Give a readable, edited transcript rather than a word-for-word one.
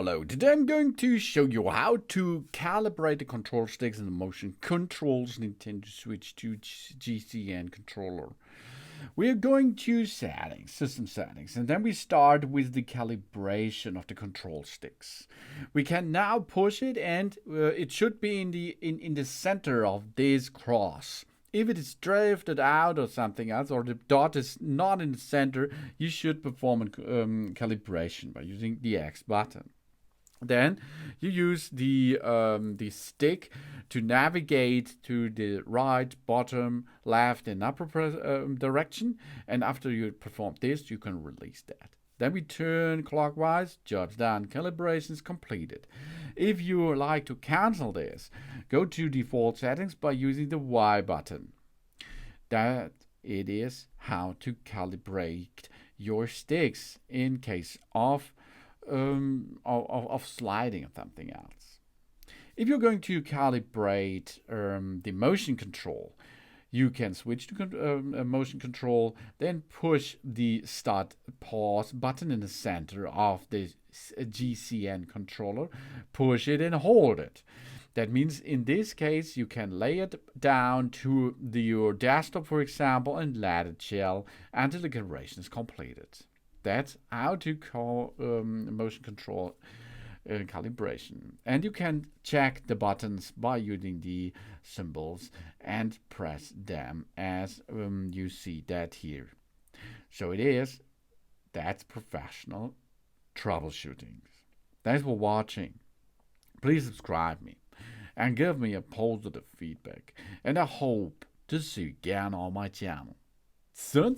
Hello, today I'm going to show you how to calibrate the control sticks and the motion controls Nintendo Switch 2 GCN controller. We're going to settings, system settings, and then we start with the calibration of the control sticks. We can now push it and it should be in the center of this cross. If it is drifted out or something else, or the dot is not in the center, you should perform a calibration by using the X button. Then you use the stick to navigate to the right, bottom, left, and upper direction. And after you perform this, you can release that. Then we turn clockwise, job done, calibrations completed. If you like to cancel this, go to default settings by using the Y button. That it is how to calibrate your sticks in case of sliding or something else. If you're going to calibrate the motion control, you can switch to motion control, then push the start pause button in the center of the GCN controller, push it and hold it. That means in this case you can lay it down to your desktop, for example, and let it chill until the calibration is completed. That's how to call motion control calibration. And you can check the buttons by using the symbols and press them as you see that here. So that's professional troubleshooting. Thanks for watching. Please subscribe me and give me a positive feedback. And I hope to see you again on my channel. Soon.